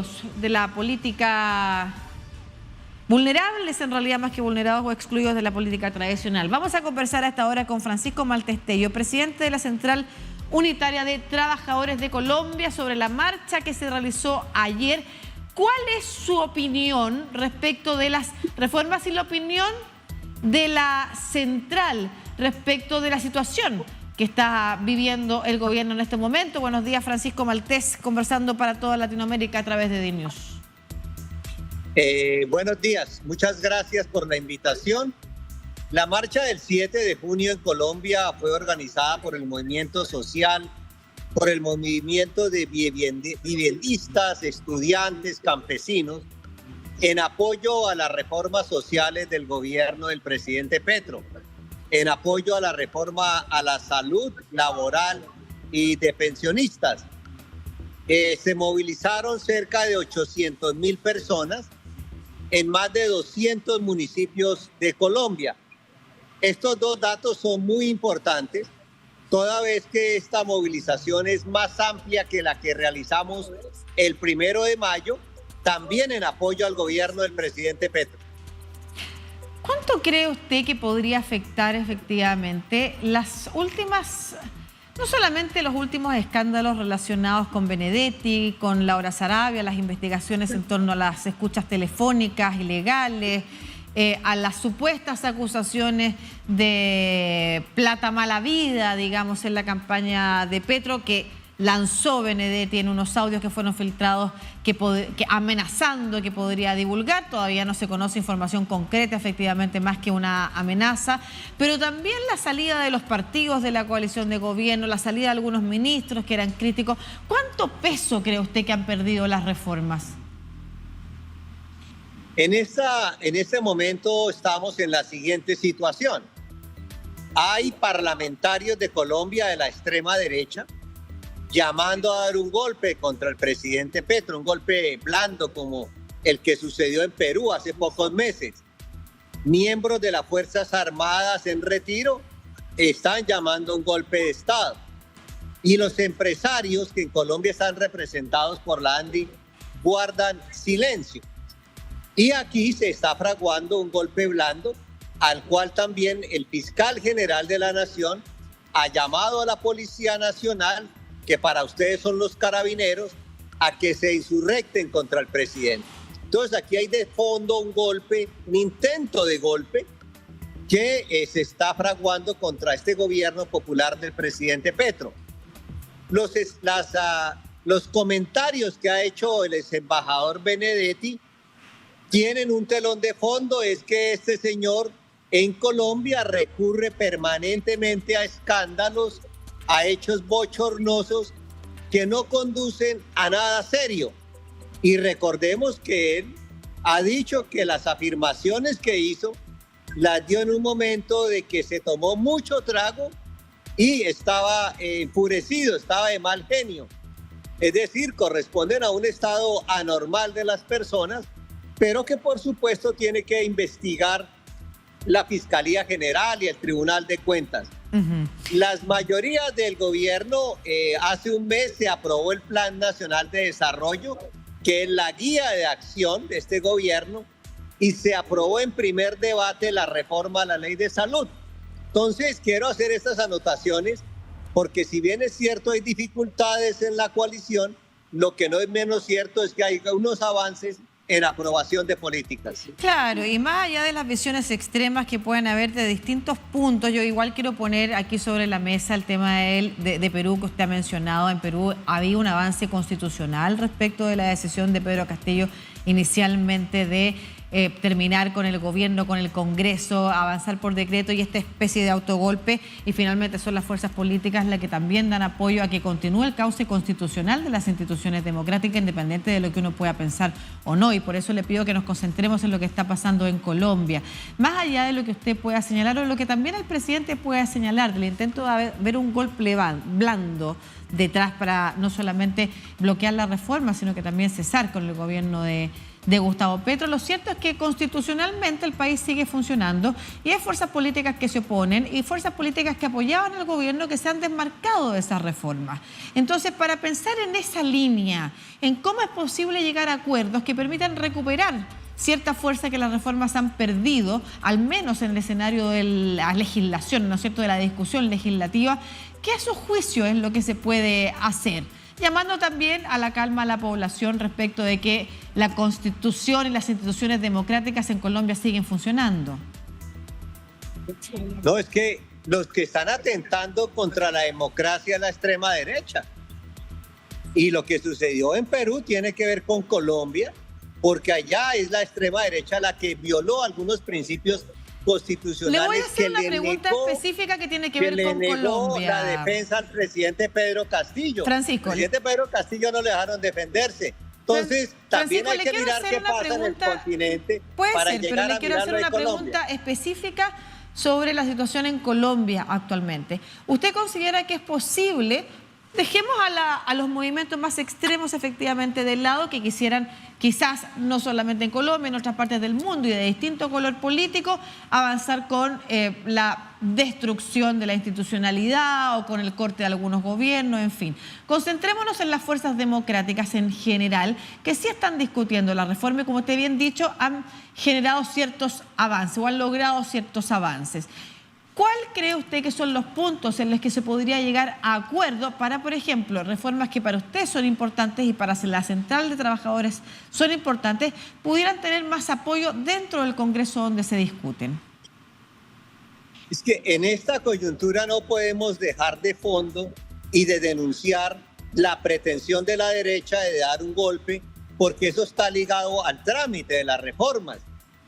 excluidos de la política, vulnerables en realidad más que vulnerados o excluidos de la política tradicional. Vamos a conversar a esta hora con Francisco Maltestello, presidente de la Central Unitaria de Trabajadores de Colombia, sobre la marcha que se realizó ayer. ¿Cuál es su opinión respecto de las reformas y la opinión de la central respecto de la situación que está viviendo el gobierno en este momento? Buenos días, Francisco Maltés, conversando para toda Latinoamérica a través de DNews. Buenos días, muchas gracias por la invitación. La marcha del 7 de junio en Colombia fue organizada por el movimiento social, por el movimiento de viviendistas, estudiantes, campesinos, en apoyo a las reformas sociales del gobierno del presidente Petro, en apoyo a la reforma a la salud laboral y de pensionistas. Se movilizaron cerca de 800.000 personas en más de 200 municipios de Colombia. Estos dos datos son muy importantes, toda vez que esta movilización es más amplia que la que realizamos el 1 de mayo, también en apoyo al gobierno del presidente Petro. ¿Cuánto cree usted que podría afectar efectivamente las últimas, no solamente los últimos escándalos relacionados con Benedetti, con Laura Sarabia, las investigaciones en torno a las escuchas telefónicas ilegales, a las supuestas acusaciones de plata mala vida, digamos, en la campaña de Petro, que lanzó Benedetti en unos audios que fueron filtrados que amenazando que podría divulgar? Todavía no se conoce información concreta, efectivamente, más que una amenaza, pero también la salida de los partidos de la coalición de gobierno, la salida de algunos ministros que eran críticos. ¿Cuánto peso cree usted que han perdido las reformas? En este momento estamos en la siguiente situación. Hay parlamentarios de Colombia de la extrema derecha llamando a dar un golpe contra el presidente Petro, un golpe blando como el que sucedió en Perú hace pocos meses. Miembros de las Fuerzas Armadas en retiro están llamando a un golpe de Estado. Y los empresarios que en Colombia están representados por la ANDI guardan silencio. Y aquí se está fraguando un golpe blando, al cual también el fiscal general de la Nación ha llamado a la Policía Nacional, que para ustedes son los carabineros, a que se insurrecten contra el presidente. Entonces aquí hay de fondo un golpe, un intento de golpe que se está fraguando contra este gobierno popular del presidente Petro. Los comentarios que ha hecho el exembajador Benedetti tienen un telón de fondo, es que este señor en Colombia recurre permanentemente a escándalos, a hechos bochornosos que no conducen a nada serio. Y recordemos que él ha dicho que las afirmaciones que hizo las dio en un momento de que se tomó mucho trago y estaba enfurecido, estaba de mal genio. Es decir, corresponden a un estado anormal de las personas, pero que por supuesto tiene que investigar la Fiscalía General y el Tribunal de Cuentas. Las mayorías del gobierno, hace un mes se aprobó el Plan Nacional de Desarrollo, que es la guía de acción de este gobierno, y se aprobó en primer debate la reforma a la Ley de Salud. Entonces quiero hacer estas anotaciones porque si bien es cierto hay dificultades en la coalición, lo que no es menos cierto es que hay unos avances en aprobación de políticas. Claro, y más allá de las visiones extremas que pueden haber de distintos puntos, yo igual quiero poner aquí sobre la mesa el tema de Perú que usted ha mencionado. En Perú había un avance constitucional respecto de la decisión de Pedro Castillo inicialmente de terminar con el gobierno, con el Congreso, avanzar por decreto y esta especie de autogolpe, y finalmente son las fuerzas políticas las que también dan apoyo a que continúe el cauce constitucional de las instituciones democráticas, independiente de lo que uno pueda pensar o no, y por eso le pido que nos concentremos en lo que está pasando en Colombia. Más allá de lo que usted pueda señalar o lo que también el presidente pueda señalar del intento de ver un golpe blando detrás para no solamente bloquear la reforma, sino que también cesar con el gobierno de Gustavo Petro. Lo cierto es que constitucionalmente el país sigue funcionando y hay fuerzas políticas que se oponen y fuerzas políticas que apoyaban al gobierno que se han desmarcado de esas reformas. Entonces, para pensar en esa línea, en cómo es posible llegar a acuerdos que permitan recuperar cierta fuerza que las reformas han perdido, al menos en el escenario de la legislación, ¿no es cierto?, de la discusión legislativa, ¿qué a su juicio es lo que se puede hacer? Llamando también a la calma a la población respecto de que la Constitución y las instituciones democráticas en Colombia siguen funcionando. No, es que los que están atentando contra la democracia es la extrema derecha. Y lo que sucedió en Perú tiene que ver con Colombia, porque allá es la extrema derecha la que violó algunos principios constitucionales. Le voy a hacer una pregunta específica que tiene que ver con Colombia. La defensa al presidente Pedro Castillo. Francisco. Al presidente Pedro Castillo no le dejaron defenderse. Entonces, también hay que mirar qué pasa en el continente para llegar a mirarlo en Colombia. Puede ser, pero le quiero hacer una pregunta específica sobre la situación en Colombia actualmente. ¿Usted considera que es posible, dejemos a los movimientos más extremos efectivamente del lado, que quisieran quizás no solamente en Colombia, en otras partes del mundo y de distinto color político, avanzar con la destrucción de la institucionalidad o con el corte de algunos gobiernos, en fin? Concentrémonos en las fuerzas democráticas en general, que sí están discutiendo la reforma y, como usted bien dicho, han generado ciertos avances o han logrado ciertos avances. ¿Cuál cree usted que son los puntos en los que se podría llegar a acuerdo para, por ejemplo, reformas que para usted son importantes y para la Central de Trabajadores son importantes, pudieran tener más apoyo dentro del Congreso donde se discuten? Es que en esta coyuntura no podemos dejar de fondo y de denunciar la pretensión de la derecha de dar un golpe, porque eso está ligado al trámite de las reformas.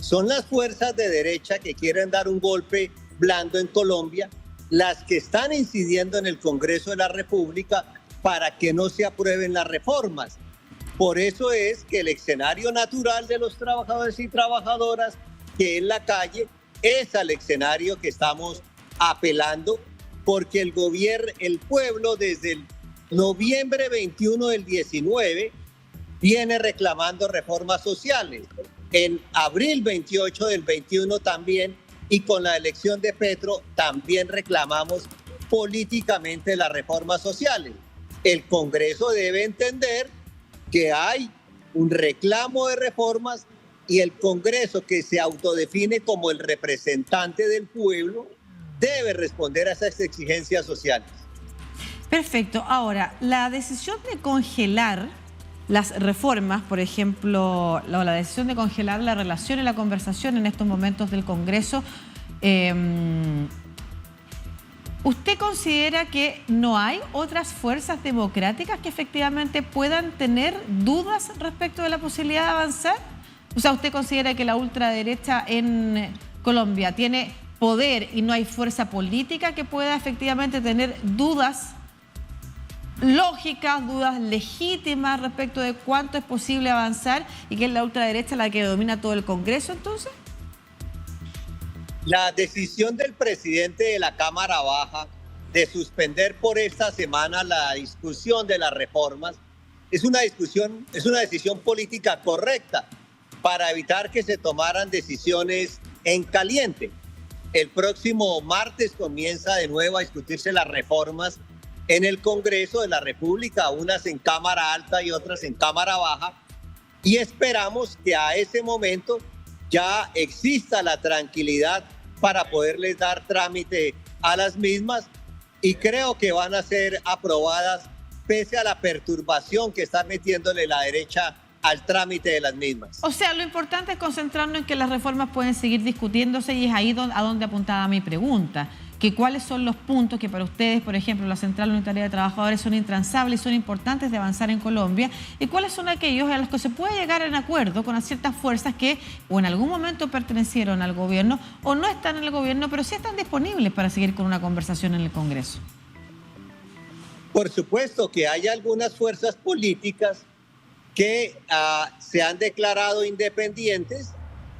Son las fuerzas de derecha que quieren dar un golpe blando en Colombia, las que están incidiendo en el Congreso de la República para que no se aprueben las reformas. Por eso es que el escenario natural de los trabajadores y trabajadoras, que es la calle, es al escenario que estamos apelando, porque el pueblo desde el noviembre 21 del 19 viene reclamando reformas sociales. En abril 28 del 21 también, y con la elección de Petro también reclamamos políticamente las reformas sociales. El Congreso debe entender que hay un reclamo de reformas y el Congreso, que se autodefine como el representante del pueblo, debe responder a esas exigencias sociales. Perfecto. Ahora, la decisión de congelar las reformas, por ejemplo, la decisión de congelar la relación y la conversación en estos momentos del Congreso, ¿usted considera que no hay otras fuerzas democráticas que efectivamente puedan tener dudas respecto de la posibilidad de avanzar? O sea, ¿usted considera que la ultraderecha en Colombia tiene poder y no hay fuerza política que pueda efectivamente tener dudas lógicas, dudas legítimas respecto de cuánto es posible avanzar y que es la ultraderecha la que domina todo el Congreso entonces? La decisión del presidente de la Cámara Baja de suspender por esta semana la discusión de las reformas es una decisión política correcta para evitar que se tomaran decisiones en caliente. El próximo martes comienza de nuevo a discutirse las reformas en el Congreso de la República, unas en Cámara Alta y otras en Cámara Baja, y esperamos que a ese momento ya exista la tranquilidad para poderles dar trámite a las mismas, y creo que van a ser aprobadas pese a la perturbación que está metiéndole la derecha al trámite de las mismas. O sea, lo importante es concentrarnos en que las reformas pueden seguir discutiéndose, y es ahí a donde apuntaba mi pregunta, que cuáles son los puntos que para ustedes, por ejemplo, la Central Unitaria de Trabajadores, son intransables y son importantes de avanzar en Colombia, y cuáles son aquellos a los que se puede llegar en acuerdo con ciertas fuerzas que o en algún momento pertenecieron al gobierno o no están en el gobierno, pero sí están disponibles para seguir con una conversación en el Congreso. Por supuesto que hay algunas fuerzas políticas que se han declarado independientes,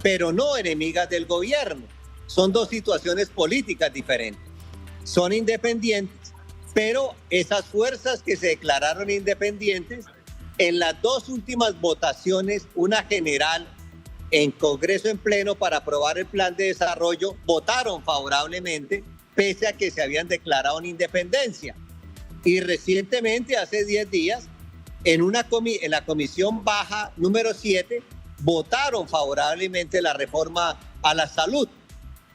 pero no enemigas del gobierno. Son dos situaciones políticas diferentes. Son independientes, pero esas fuerzas que se declararon independientes, en las dos últimas votaciones, una general en Congreso en pleno para aprobar el plan de desarrollo, votaron favorablemente, pese a que se habían declarado en independencia. Y recientemente, hace 10 días, en la Comisión Baja número 7, votaron favorablemente la reforma a la salud.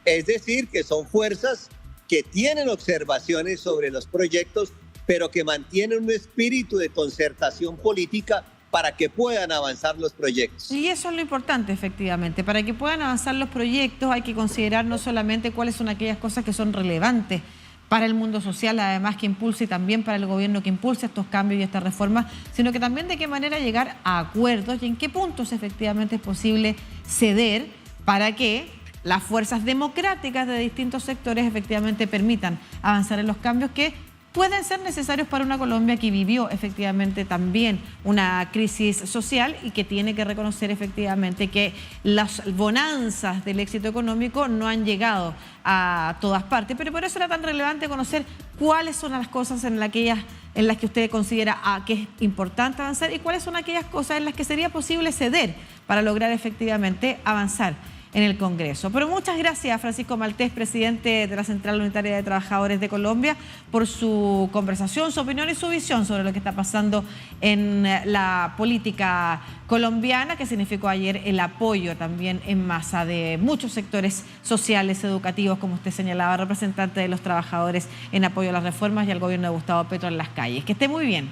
Es decir, que son fuerzas que tienen observaciones sobre los proyectos, pero que mantienen un espíritu de concertación política para que puedan avanzar los proyectos. Y eso es lo importante, efectivamente. Para que puedan avanzar los proyectos hay que considerar no solamente cuáles son aquellas cosas que son relevantes para el mundo social, además que impulse, y también para el gobierno que impulse estos cambios y estas reformas, sino que también de qué manera llegar a acuerdos y en qué puntos efectivamente es posible ceder para que las fuerzas democráticas de distintos sectores efectivamente permitan avanzar en los cambios que pueden ser necesarios para una Colombia que vivió efectivamente también una crisis social y que tiene que reconocer efectivamente que las bonanzas del éxito económico no han llegado a todas partes. Pero por eso era tan relevante conocer cuáles son las cosas en las que usted considera que es importante avanzar y cuáles son aquellas cosas en las que sería posible ceder para lograr efectivamente avanzar en el Congreso. Pero muchas gracias, Francisco Maltés, presidente de la Central Unitaria de Trabajadores de Colombia, por su conversación, su opinión y su visión sobre lo que está pasando en la política colombiana, que significó ayer el apoyo también en masa de muchos sectores sociales, educativos, como usted señalaba, representante de los trabajadores en apoyo a las reformas y al gobierno de Gustavo Petro en las calles. Que esté muy bien.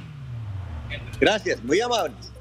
Gracias, muy amables.